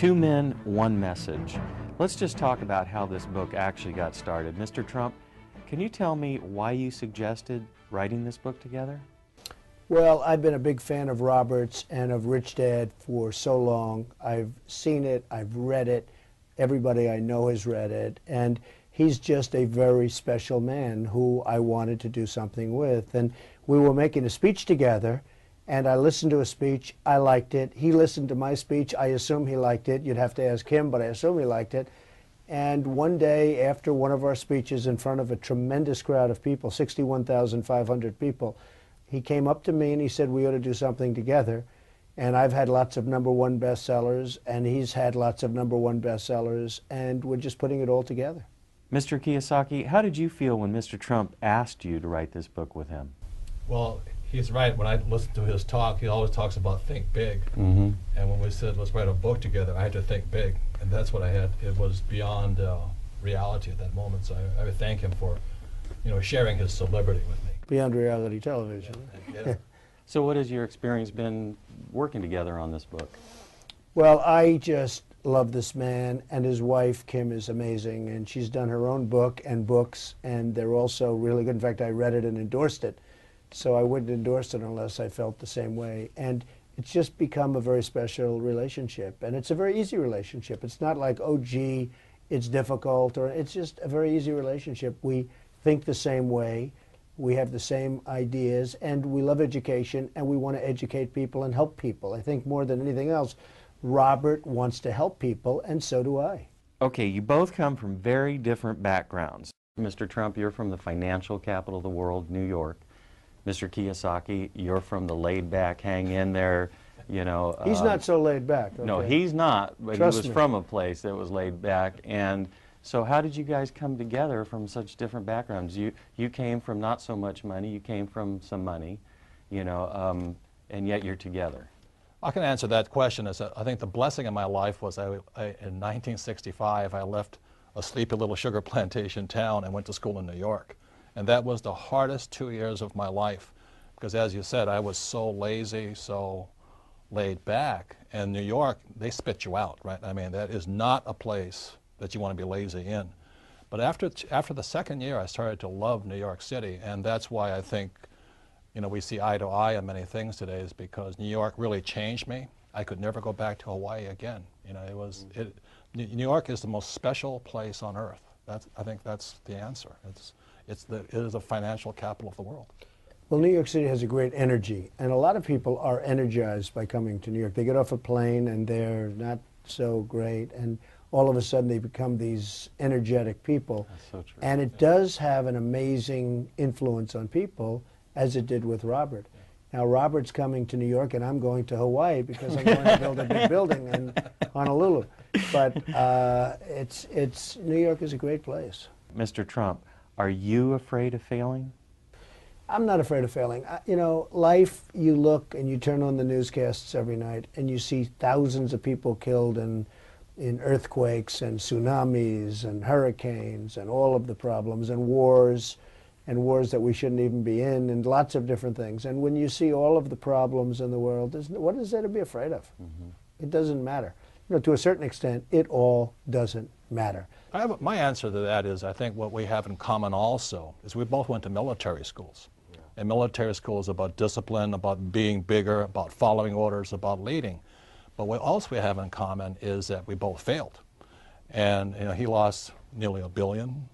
Two Men, One Message. Let's just talk about how this book actually got started. Mr. Trump, can you tell me why you suggested writing this book together? Well, I've been a big fan of Robert's and of Rich Dad for so long. I've seen it, I've read it, everybody I know has read it, and he's just a very special man who I wanted to do something with. And we were making a speech together, and I listened to a speech, I liked it. He listened to my speech, I assume he liked it. You'd have to ask him, but I assume he liked it. And one day, after one of our speeches in front of a tremendous crowd of people, 61,500 people, he came up to me and he said, we ought to do something together. And I've had lots of #1 bestsellers, and he's had lots of #1 bestsellers, and we're just putting it all together. Mr. Kiyosaki, how did you feel when Mr. Trump asked you to write this book with him? Well, he's right. When I listen to his talk, he always talks about think big. Mm-hmm. And when we said, let's write a book together, I had to think big. And that's what I had. It was beyond reality at that moment. So I would thank him for, sharing his celebrity with me. Beyond reality television. Yeah. So what has your experience been working together on this book? Well, I just love this man, and his wife, Kim, is amazing, and she's done her own book and books, and they're also really good. In fact, I read it and endorsed it, so I wouldn't endorse it unless I felt the same way. And it's just become a very special relationship, and it's a very easy relationship. It's not like, oh, gee, it's difficult, or it's just a very easy relationship. We think the same way. We have the same ideas, and we love education, and we want to educate people and help people. I think more than anything else, Robert wants to help people, and so do I. Okay, you both come from very different backgrounds. Mr. Trump, you're from the financial capital of the world, New York. Mr. Kiyosaki, you're from the laid-back, hang in there, He's not so laid back. Okay? No, he's not, but Trust he was me. from a place that was laid back. And so how did you guys come together from such different backgrounds? You came from not so much money, you came from some money, and yet you're together. I can answer that question. I think the blessing in my life was in 1965, I left a sleepy little sugar plantation town and went to school in New York. And that was the hardest 2 years of my life because, as you said, I was so lazy, so laid back. And New York, they spit you out, right? I mean, that is not a place that you want to be lazy in. But after the second year, I started to love New York City, and that's why I think we see eye to eye on many things today, is because New York really changed me. I could never go back to Hawaii again. New York is the most special place on earth. I think that's the answer. It is a financial capital of the world. Well, New York City has a great energy, and a lot of people are energized by coming to New York. They get off a plane and they're not so great, and all of a sudden they become these energetic people. That's so true. And it does have an amazing influence on people, as it did with Robert. Now, Robert's coming to New York, and I'm going to Hawaii because I'm going to build a big building in Honolulu. But New York is a great place. Mr. Trump, are you afraid of failing? I'm not afraid of failing. Life, you look and you turn on the newscasts every night, and you see thousands of people killed in earthquakes and tsunamis and hurricanes and all of the problems and wars that we shouldn't even be in, and lots of different things. And when you see all of the problems in the world, what is there to be afraid of? Mm-hmm. It doesn't matter. To a certain extent, it all doesn't matter. My answer to that is, I think what we have in common also is we both went to military schools. Yeah. And military school is about discipline, about being bigger, about following orders, about leading. But what else we have in common is that we both failed. And he lost nearly $1 billion.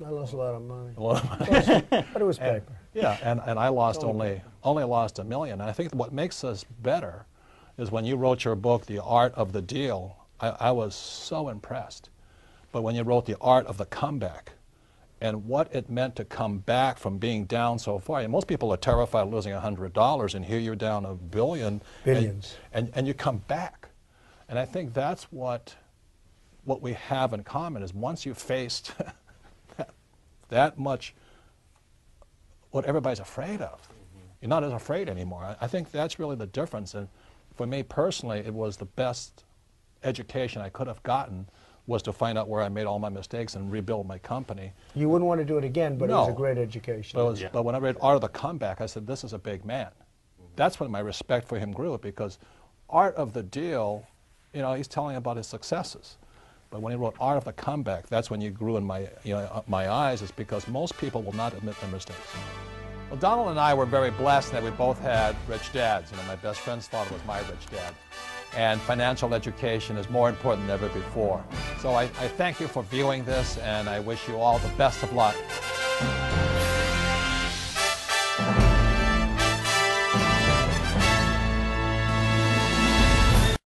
I lost a lot of money. A lot of money. But it was paper. Yeah, and I lost only lost $1 million. And I think what makes us better is when you wrote your book, The Art of the Deal, I was so impressed. But when you wrote The Art of the Comeback, and what it meant to come back from being down so far. And most people are terrified of losing $100, and here you're down $1 billion. Billions. And you come back. And I think that's what we have in common, is once you've faced that much what everybody's afraid of, you're not as afraid anymore. I think that's really the difference. And for me personally, it was the best education I could have gotten, was to find out where I made all my mistakes and rebuild my company. You wouldn't want to do it again, but No. it was a great education. But when I read Art of the Comeback, I said, this is a big man. That's when my respect for him grew, because Art of the Deal you know, he's telling about his successes. But when he wrote Art of the Comeback, that's when you grew in my, my eyes, is because most people will not admit their mistakes. Well, Donald and I were very blessed that we both had rich dads. You know, my best friend's father was my rich dad. And financial education is more important than ever before. So I thank you for viewing this, and I wish you all the best of luck.